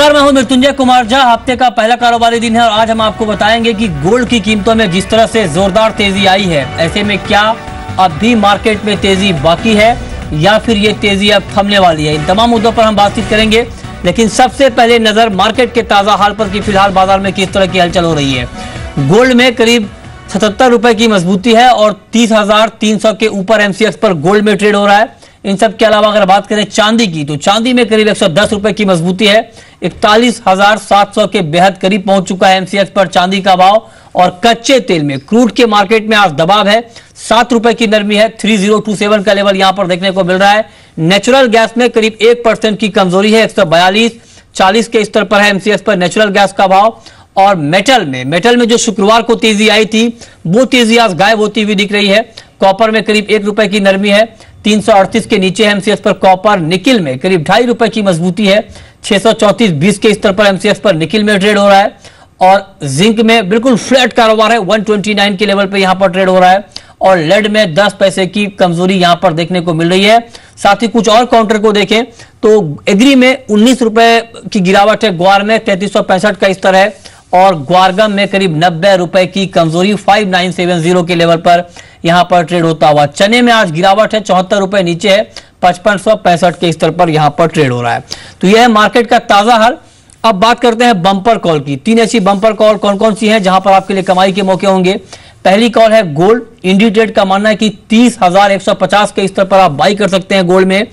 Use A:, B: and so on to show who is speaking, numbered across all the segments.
A: नमस्कार, मैं हूं मृत्युंजय कुमार झा। हफ्ते का पहला कारोबारी दिन है और आज हम आपको बताएंगे कि गोल्ड की कीमतों में जिस तरह से जोरदार तेजी आई है, ऐसे में क्या अब भी मार्केट में तेजी बाकी है या फिर ये तेजी अब थमने वाली है। इन तमाम मुद्दों पर हम बातचीत करेंगे, लेकिन सबसे पहले नजर मार्केट के ताजा हाल पर कि फिलहाल बाजार में किस तरह की हलचल हो रही है। गोल्ड में करीब 77 रुपए की मजबूती है और 30,300 के ऊपर एमसीएक्स पर गोल्ड में ट्रेड हो रहा है। इन सब के अलावा अगर बात करें चांदी की, तो चांदी में करीब 110 रुपए की मजबूती है। 41,700 के बेहद करीब पहुंच चुका है एमसीएक्स पर चांदी का भाव। और कच्चे तेल में, क्रूड के मार्केट में आज दबाव है, 7 रुपए की नरमी है। 3027 का लेवल यहां पर देखने को मिल रहा है। नेचुरल गैस में करीब 1% की कमजोरी है, 142.40 के स्तर पर है एमसीएक्स पर नेचुरल गैस का भाव। और मेटल में जो शुक्रवार को तेजी आई थी, वो तेजी आज गायब होती हुई दिख रही है। कॉपर में करीब 1 रुपए की नरमी है, 338 के नीचे है एमसीएक्स पर कॉपर। निकिल में करीब 2.5 रुपए की मजबूती है, 634.20 के स्तर पर एमसीएक्स पर निकिल में ट्रेड हो रहा है। और जिंक में बिल्कुल फ्लैट कारोबार है, 129 के लेवल पे यहां पर ट्रेड हो रहा है। और लेड में 10 पैसे की कमजोरी यहां पर देखने को मिल रही है। साथ ही कुछ और काउंटर को देखें तो एग्री में 19 रुपए की गिरावट है, ग्वार में 3365 का स्तर है और ग्वारगम में करीब 90 रुपए की कमजोरी 5970 के लेवल पर यहां पर ट्रेड होता हुआ। चने में आज गिरावट है, 74 रुपए नीचे है, 5565 के स्तर पर यहां पर ट्रेड हो रहा है। तो यह है मार्केट का ताजा हाल। अब बात करते हैं बंपर कॉल की। 3 ऐसी बंपर कॉल कौन कौन सी हैं जहां पर आपके लिए कमाई के मौके होंगे। पहली कॉल है गोल्ड। इंडिट्रेड का मानना है कि 30,150 के स्तर पर आप बाई कर सकते हैं गोल्ड में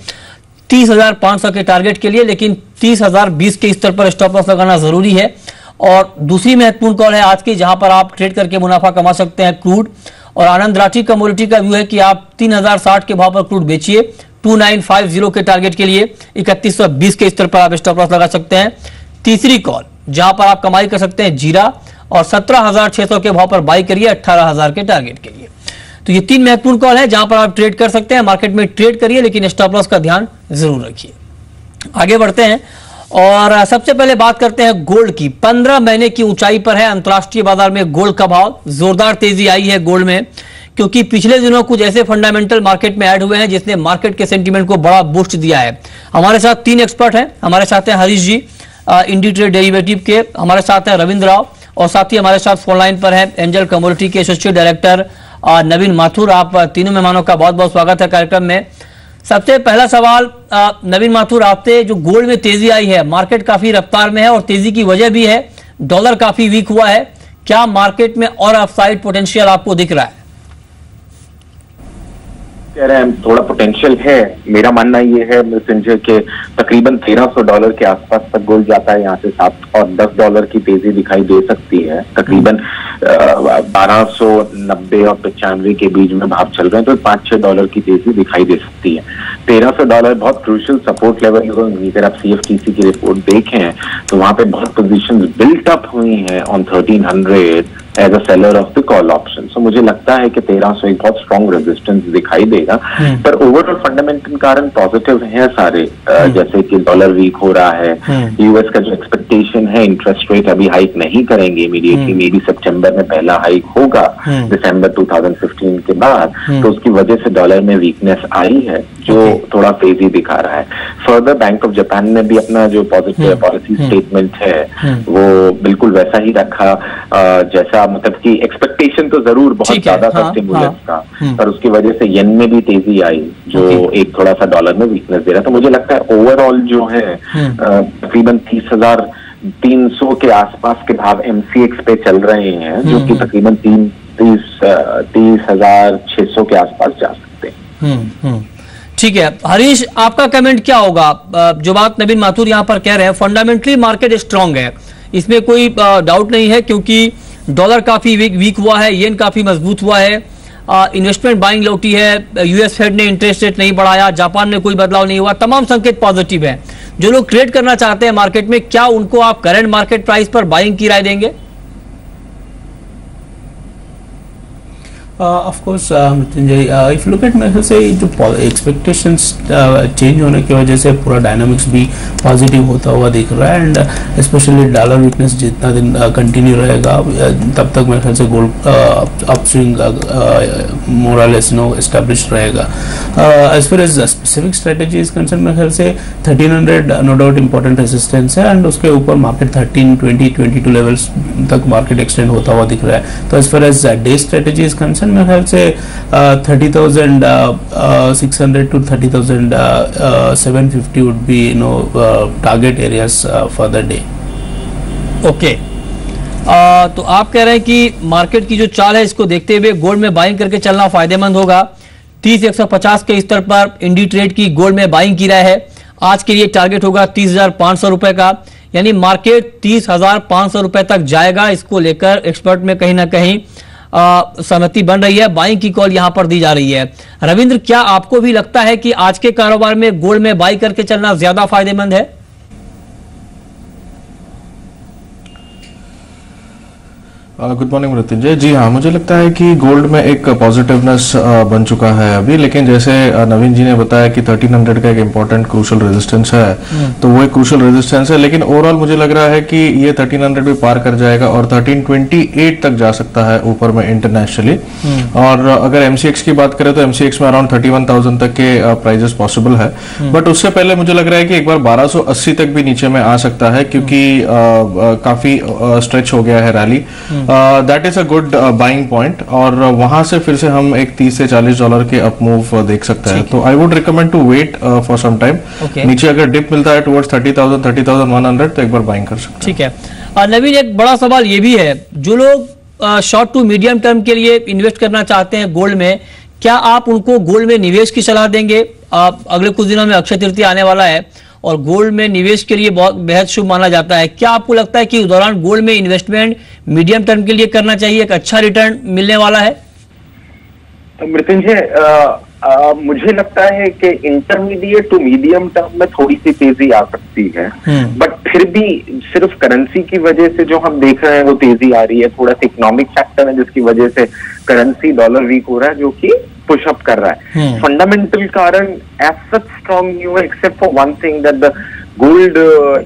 A: 30,500 के टारगेट के लिए, लेकिन 30,020 के स्तर पर स्टॉप लॉस लगाना जरूरी है। और दूसरी महत्वपूर्ण कॉल है आज की, जहां पर आप ट्रेड करके मुनाफा कमा सकते हैं क्रूड। और आनंद राठी कमोडिटी का व्यू है कि आप 3060 के भाव पर क्रूड बेचिए 2950 के टारगेट के लिए 3120 के स्तर पर आप स्टॉप लॉस लगा सकते हैं। तीसरी कॉल जहां पर आप कमाई कर सकते हैं जीरा और 17,600 के भाव पर बाई करिए 18,000 के टारगेट के लिए। तो ये 3 महत्वपूर्ण कॉल है जहां पर आप ट्रेड कर सकते हैं। मार्केट में ट्रेड करिए, लेकिन स्टॉप लॉस का ध्यान जरूर रखिए। आगे बढ़ते हैं और सबसे पहले बात करते हैं गोल्ड की। 15 महीने की ऊंचाई पर है अंतरराष्ट्रीय बाजार में गोल्ड का भाव। जोरदार तेजी आई है गोल्ड में, क्योंकि पिछले दिनों कुछ ऐसे फंडामेंटल मार्केट में ऐड हुए हैं जिसने मार्केट के सेंटीमेंट को बड़ा बूस्ट दिया है। हमारे साथ 3 एक्सपर्ट हैं। हमारे साथ हैं हरीश जी इंडिट्रेड डेरिवेटिव के, हमारे साथ हैं रविंद्र राव और साथ ही हमारे साथ फोन लाइन पर है एंजल कमोडिटी के एसोसिएट डायरेक्टर नवीन माथुर। आप तीनों मेहमानों का बहुत बहुत स्वागत है कार्यक्रम में। सबसे पहला सवाल नवीन माथुर आपसे, जो गोल्ड में तेजी आई है, मार्केट काफी रफ्तार में है और तेजी की वजह भी है, डॉलर काफी वीक हुआ है, क्या मार्केट में और अपसाइड पोटेंशियल आपको दिख रहा है?
B: कह रहे हैं थोड़ा पोटेंशियल है। मेरा मानना ये है मृत्युंजय के तकरीबन $1,300 के आसपास तक गोल्ड जाता है। यहाँ से $7 और $10 की तेजी दिखाई दे सकती है। तकरीबन 1290 और 95 के बीच में भाव चल रहे हैं, तो $5-6 की तेजी दिखाई दे सकती है। $1,300 बहुत क्रूशियल सपोर्ट लेवल। अगर आप CFTC की रिपोर्ट देखें तो वहां पे बहुत पोजीशन बिल्ट अप हुई हैं on 1300 as a seller of the call option. So मुझे लगता है कि 1300 एक बहुत स्ट्रॉन्ग रेजिस्टेंस दिखाई देगा। पर ओवरऑल फंडामेंटल कारण पॉजिटिव हैं सारे, जैसे कि डॉलर वीक हो रहा है, यूएस का जो एक्सपेक्टेशन है इंटरेस्ट रेट अभी हाइक नहीं करेंगे इमीडिएटली, मे बी सितंबर में पहला हाइक होगा दिसंबर 2015 के बाद, तो उसकी वजह से डॉलर में वीकनेस आई है जो थोड़ा तेजी दिखा रहा है। फर्दर बैंक ऑफ जापान ने भी अपना जो पॉजिटिव पॉलिसी स्टेटमेंट है वो बिल्कुल वैसा ही रखा जैसा, मतलब कि एक्सपेक्टेशन तो जरूर बहुत ज्यादा था स्टिमुलस का, पर उसकी वजह से येन में भी तेजी आई जो एक थोड़ा सा डॉलर में वीकनेस दे रहा। तो मुझे लगता है ओवरऑल जो है तकरीबन 30,300 के आसपास के भाव एमसीएक्स पे चल रहे हैं, जो कि तकरीबन 30,600 के आसपास जा सकते हैं।
A: ठीक है हरीश, आपका कमेंट क्या होगा? जो बात नवीन माथुर यहां पर कह रहे हैं, फंडामेंटली मार्केट स्ट्रांग है, इसमें कोई डाउट नहीं है, क्योंकि डॉलर काफी वीक हुआ है, येन काफी मजबूत हुआ है, इन्वेस्टमेंट बाइंग लौटी है, यूएस फेड ने इंटरेस्ट रेट नहीं बढ़ाया, जापान में कोई बदलाव नहीं हुआ, तमाम संकेत पॉजिटिव है। जो लोग ट्रेड करना चाहते हैं मार्केट में, क्या उनको आप करंट मार्केट प्राइस पर बाइंग की राय देंगे?
C: Of course Mrityunjay, if look at मेरे से जो एक्सपेक्टेशंस चेंज होने की वजह से पूरा डायनामिक्स भी पॉजिटिव होता हुआ दिख रहा है, एंड स्पेशली डॉलर वीकनेस जितना दिन कंटिन्यू रहेगा तब तक मेरे ख्याल से गोल्ड अपस्विंग मोर और लेस एस्टैब्लिश्ड रहेगा. As far as specific strategy is concern, मेरे ख्याल से 1300 नो डाउट इंपॉर्टेंट रेजिस्टेंस है, एंड उसके ऊपर मार्केट 13-20-22 लेवल्स तक मार्केट एक्सटेंड होता हुआ दिख रहा है. तो as far as day strategy is concern, मेरे ख्याल से 30,600 to 30,750 would be target areas for the day.
A: Okay, तो आप कह रहे हैं कि मार्केट की जो चाल है इसको देखते हुए गोल्ड में बाइंग करके चलना फायदेमंद होगा. 30,150 के स्तर पर इंडी ट्रेड की गोल्ड में बाइंग की रहा है. आज के लिए टारगेट होगा 30,500 रुपए का, यानी मार्केट 30,500 रुपए तक जाएगा. इसको लेकर एक्सपर्ट में कहीं ना कहीं सहमति बन रही है. बाइंग की कॉल यहां पर दी जा रही है. रविंद्र, क्या आपको भी लगता है कि आज के कारोबार में गोल्ड में बाई करके चलना ज्यादा फायदेमंद है?
D: गुड मॉर्निंग मृत्युंजय जी. हाँ, मुझे लगता है कि गोल्ड में एक पॉजिटिवनेस बन चुका है अभी, लेकिन जैसे नवीन जी ने बताया कि 1300 का एक इम्पोर्टेंट क्रूशल रेजिस्टेंस है, तो वो एक क्रूशल रेजिस्टेंस है, लेकिन ओवरऑल मुझे लग रहा है कि ये 1300 भी पार कर जाएगा और 1328 तक जा सकता है ऊपर में इंटरनेशनली. और अगर एमसीएक्स की बात करें तो एमसीएक्स में अराउंड 31,000 तक के प्राइजेस पॉसिबल है, बट उससे पहले मुझे लग रहा है कि एक बार 1280 तक भी नीचे में आ सकता है, क्योंकि काफी स्ट्रेच हो गया है rally. That is a good buying point, और वहां से फिर से हम एक 30 से $40 के अप मूव देख सकते हैं. तो I would recommend to wait for some time. नीचे अगर डिप मिलता है टुवर्ड्स 30,000 30,100 तो एक बार बाइंग कर सकते हैं.
A: ठीक है. नवीन, एक बड़ा सवाल ये भी है, जो लोग शॉर्ट टू मीडियम टर्म के लिए इन्वेस्ट करना चाहते हैं गोल्ड में, क्या आप उनको गोल्ड में निवेश की सलाह देंगे? अगले कुछ दिनों में अक्षय तृतीया आने वाला है और गोल्ड में निवेश के लिए बहुत बेहद शुभ माना जाता है. क्या आपको लगता है कि उस दौरान गोल्ड में इन्वेस्टमेंट मीडियम टर्म के लिए करना चाहिए, एक अच्छा रिटर्न मिलने वाला है?
B: मृत्युंजय, मुझे लगता है कि इंटरमीडिएट टू मीडियम टर्म में थोड़ी सी तेजी आ सकती है, बट फिर भी सिर्फ करेंसी की वजह से जो हम देख रहे हैं वो तेजी आ रही है. थोड़ा सा इकोनॉमिक फैक्टर है जिसकी वजह से करेंसी डॉलर वीक हो रहा है, जो कि पुशअप कर रहा है. फंडामेंटल कारण एज सच स्ट्रॉन्ग नहीं हुआ, except for one thing that the gold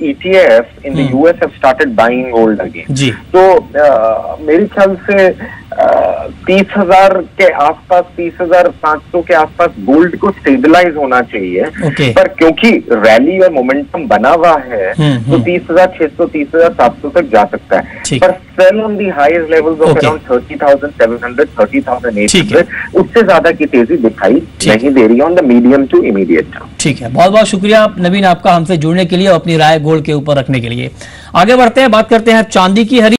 B: ETF in the US have started buying gold again. तो मेरे ख्याल से 30,000 के आसपास, 30,500 के आसपास गोल्ड को स्टेबलाइज होना चाहिए. पर क्योंकि रैली और मोमेंटम बना हुआ है तो 30,600 30,700 तक जा सकता है. पर sell on the highest levels of around 30,700 30,800, उससे ज्यादा की तेजी दिखाई नहीं दे रही on the medium to immediate term.
A: ठीक है, बहुत बहुत शुक्रिया नवीन आपका हमसे जुड़ने के लिए और अपनी राय गोल्ड के ऊपर रखने के लिए. आगे बढ़ते हैं, बात करते हैं चांदी की. हरी